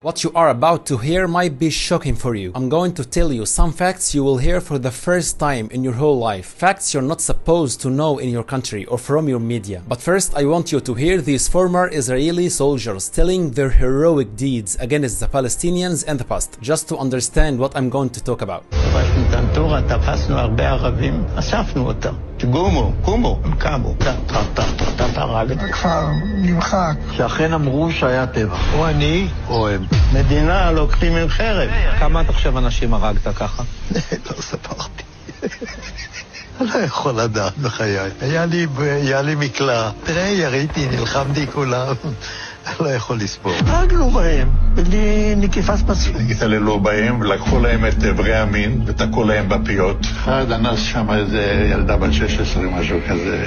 What you are about to hear might be shocking for you. I'm going to tell you some facts you will hear for the first time in your whole life. Facts you're not supposed to know in your country or from your media. But first, I want you to hear these former Israeli soldiers telling their heroic deeds against the Palestinians in the past, just to understand what I'm going to talk about. תפסנו הרבה ערבים, אספנו אותם. קומו, הם קמו. הכפר נמחק. שאכן אמרו שהיה טבח. או אני, או הם. מדינה לוקחים עם חרב. כמה אתה חושב אנשים הרגת ככה? לא ספרתי. אני לא יכול לדעת בחיי. היה לי מקלע. תראה, יריתי, נלחמתי כולם. לא יכול לספור. הרגנו בהם, בלי נקיפת פסים. התעללו בהם ולקחו להם את אברי המין ותקעו להם בפיות. אחד אנס שם איזה ילדה בת 16, משהו כזה.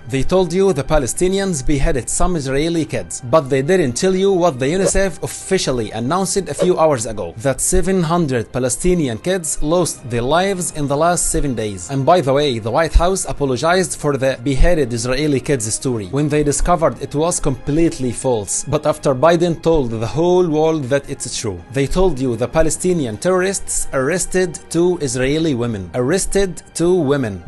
They told you the Palestinians beheaded some Israeli kids, but they didn't tell you what the UNICEF officially announced a few hours ago, that 700 Palestinian kids lost their lives in the last 7 days. And by the way, the White House apologized for the beheaded Israeli kids story when they discovered it was completely false. But after Biden told the whole world that it's true, they told you the Palestinian terrorists arrested 2 Israeli women.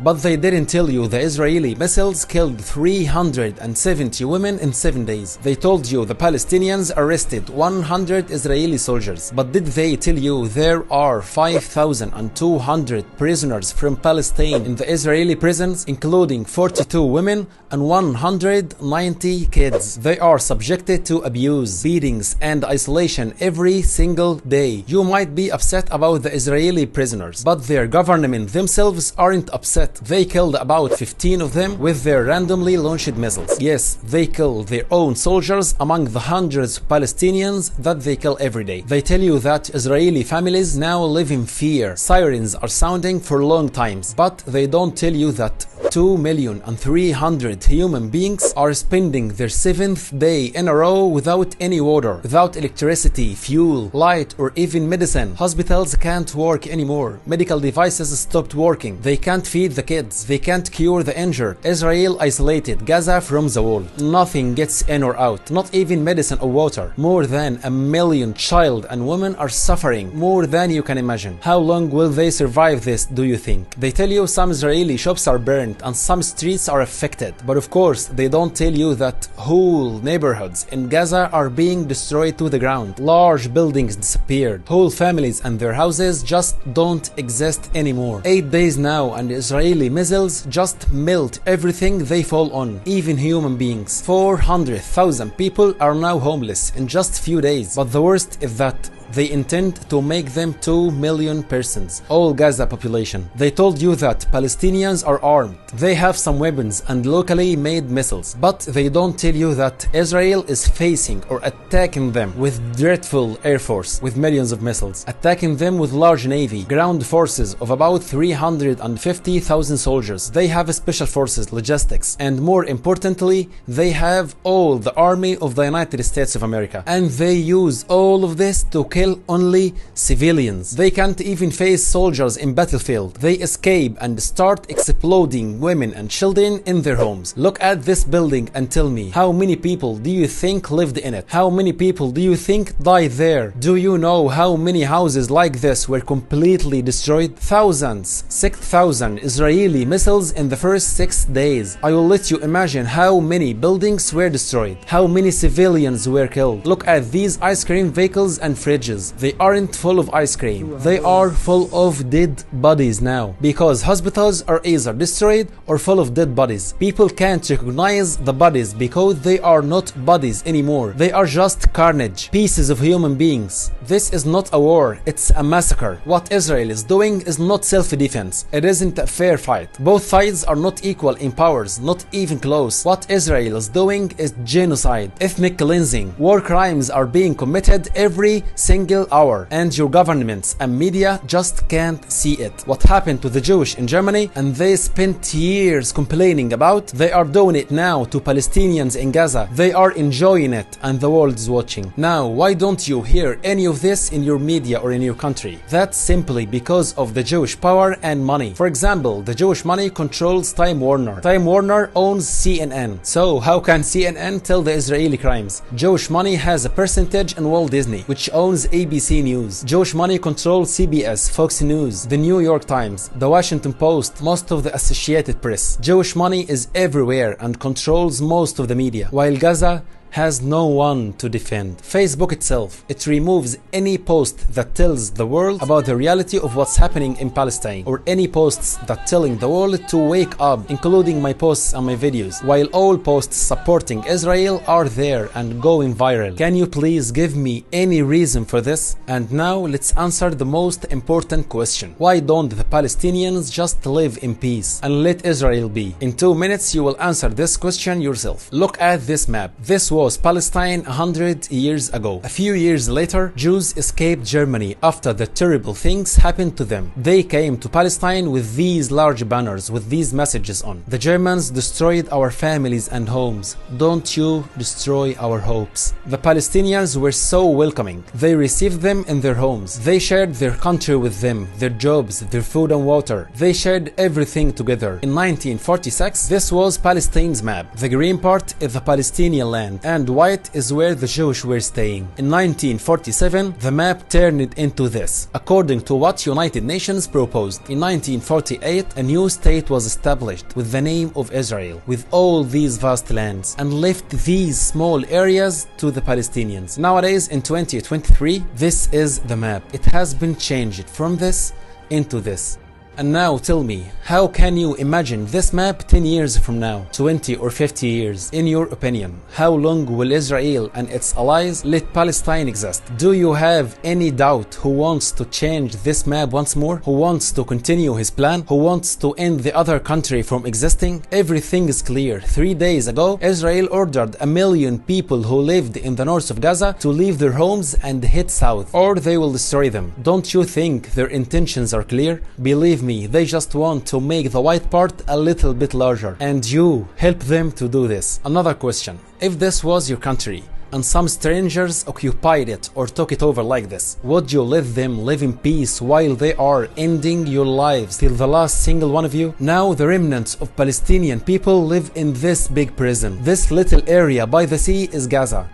But they didn't tell you the Israeli missiles killed 370 women in 7 days. They told you the Palestinians arrested 100 Israeli soldiers. But did they tell you there are 5,200 prisoners from Palestine in the Israeli prisons, including 42 women and 190 kids? They are subjected to abuse, beatings, and isolation every single day. You might be upset about the Israeli prisoners, but their government themselves aren't upset. They killed about 15 of them with their randomly launched missiles. Yes, they kill their own soldiers among the hundreds of Palestinians that they kill every day. They tell you that Israeli families now live in fear. Sirens are sounding for long times, but they don't tell you that 2,300,000 human beings are spending their 7th day in a row without any water, without electricity, fuel, light, or even medicine. Hospitals can't work anymore. Medical devices stopped working. They can't feed the kids. They can't cure the injured. Israel isolated Gaza from the world. Nothing gets in or out, not even medicine or water. More than 1 million child and women are suffering, more than you can imagine. How long will they survive this, do you think? They tell you some Israeli shops are burned and some streets are affected. But of course, they don't tell you that whole neighborhoods in Gaza are being destroyed to the ground. Large buildings disappeared. Whole families and their houses just don't exist anymore. 8 days now and Israeli missiles just melt everything they fall on, even human beings. 400,000 people are now homeless in just few days. But the worst is that they intend to make them 2 million persons, all Gaza population. They told you that Palestinians are armed. They have some weapons and locally made missiles. But they don't tell you that Israel is facing or attacking them with dreadful air force with millions of missiles, attacking them with large navy, ground forces of about 350,000 soldiers. They have special forces, logistics, and more importantly, they have all the army of the United States of America. And they use all of this to kill only civilians. They can't even face soldiers in battlefield. They escape and start exploding women and children in their homes. Look at this building and tell me, how many people do you think lived in it? How many people do you think died there? Do you know how many houses like this were completely destroyed? Thousands, 6,000 Israeli missiles in the first 6 days. I will let you imagine how many buildings were destroyed, how many civilians were killed. Look at these ice cream vehicles and fridges. They aren't full of ice cream. They are full of dead bodies now, because hospitals are either destroyed or full of dead bodies. People can't recognize the bodies because they are not bodies anymore. They are just carnage, pieces of human beings. This is not a war, it's a massacre. What Israel is doing is not self-defense. It isn't a fair fight. Both sides are not equal in powers, not even close. What Israel is doing is genocide, ethnic cleansing. War crimes are being committed every single single hour, and your governments and media just can't see it. What happened to the Jewish in Germany and they spent years complaining about, they are doing it now to Palestinians in Gaza. They are enjoying it and the world is watching. Now, why don't you hear any of this in your media or in your country? That's simply because of the Jewish power and money. For example, the Jewish money controls Time Warner. Time Warner owns CNN. So how can CNN tell the Israeli crimes? Jewish money has a percentage in Walt Disney, which owns ABC News. Jewish money controls CBS, Fox News, the New York Times, the Washington Post, most of the Associated Press. Jewish money is everywhere and controls most of the media, while Gaza has no one to defend. Facebook itself, it removes any post that tells the world about the reality of what's happening in Palestine, or any posts that telling the world to wake up, including my posts and my videos, while all posts supporting Israel are there and going viral. Can you please give me any reason for this? And now let's answer the most important question. Why don't the Palestinians just live in peace and let Israel be? In 2 minutes you will answer this question yourself. Look at this map. This was Palestine 100 years ago. A few years later, Jews escaped Germany after the terrible things happened to them. They came to Palestine with these large banners with these messages on. The Germans destroyed our families and homes. Don't you destroy our hopes. The Palestinians were so welcoming. They received them in their homes. They shared their country with them, their jobs, their food and water. They shared everything together. In 1946, this was Palestine's map. The green part is the Palestinian land, and white is where the Jewish were staying. In 1947, the map turned into this, according to what United Nations proposed. In 1948, a new state was established with the name of Israel, with all these vast lands, and left these small areas to the Palestinians. Nowadays, in 2023, this is the map. It has been changed from this into this. And now tell me, how can you imagine this map 10 years from now, 20 or 50 years? In your opinion, how long will Israel and its allies let Palestine exist? Do you have any doubt who wants to change this map once more? Who wants to continue his plan? Who wants to end the other country from existing? Everything is clear. 3 days ago, Israel ordered 1 million people who lived in the north of Gaza to leave their homes and head south, or they will destroy them. Don't you think their intentions are clear? Believe me, they just want to make the white part a little bit larger, and you help them to do this. Another question: if this was your country and some strangers occupied it or took it over like this, would you let them live in peace while they are ending your lives till the last single one of you? Now the remnants of Palestinian people live in this big prison. This little area by the sea is Gaza.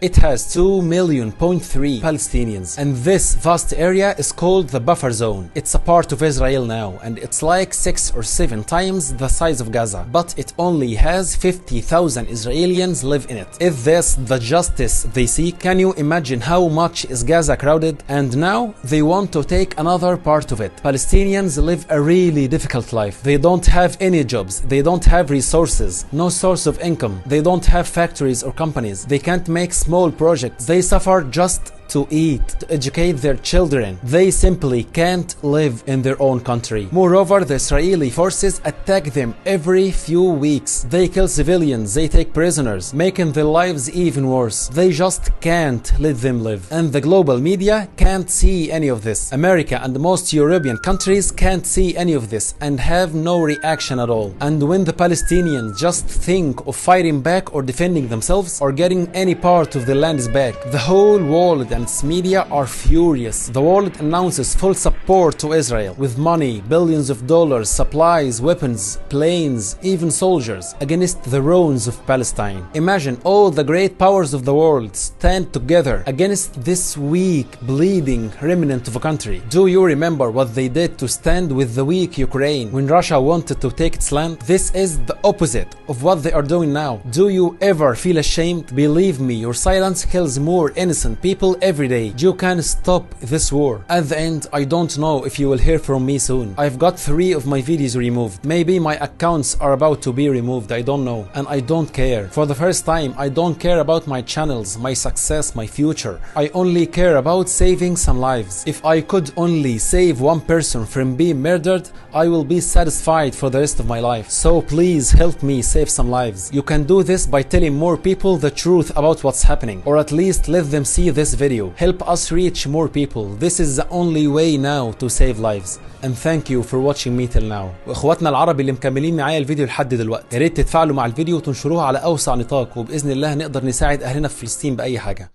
It has 2.3 million Palestinians, and this vast area is called the buffer zone. It's a part of Israel now, and it's like 6 or 7 times the size of Gaza, but it only has 50,000 Israelis live in it. Is this the justice they seek? Can you imagine how much is Gaza crowded? And now they want to take another part of it. Palestinians live a really difficult life. They don't have any jobs, they don't have resources, no source of income, they don't have factories or companies, they can't make small projects, they suffer just to eat, to educate their children. They simply can't live in their own country. Moreover, the Israeli forces attack them every few weeks. They kill civilians, they take prisoners, making their lives even worse. They just can't let them live. And the global media can't see any of this. America and most European countries can't see any of this and have no reaction at all. And when the Palestinians just think of fighting back or defending themselves or getting any part of the lands back, the whole world and its media are furious. The world announces full support to Israel with money, billions of dollars, supplies, weapons, planes, even soldiers against the ruins of Palestine. Imagine all the great powers of the world stand together against this weak, bleeding remnant of a country. Do you remember what they did to stand with the weak Ukraine when Russia wanted to take its land? This is the opposite of what they are doing now. Do you ever feel ashamed? Believe me, your silence kills more innocent people every day. You can stop this war. At the end, I don't know if you will hear from me soon. I've got 3 of my videos removed. Maybe my accounts are about to be removed, I don't know. And I don't care. For the first time, I don't care about my channels, my success, my future. I only care about saving some lives. If I could only save one person from being murdered, I will be satisfied for the rest of my life. So please help me save some lives. You can do this by telling more people the truth about what's happening, or at least let them see this video. video. Help us reach more people. This is the only way now to save lives. And thank you for watching me till now. واخواتنا العرب اللي مكملين معايا الفيديو لحد دلوقتي، يا ريت تتفاعلوا مع الفيديو وتنشروها على اوسع نطاق، وباذن الله نقدر نساعد اهلنا في فلسطين باي حاجه.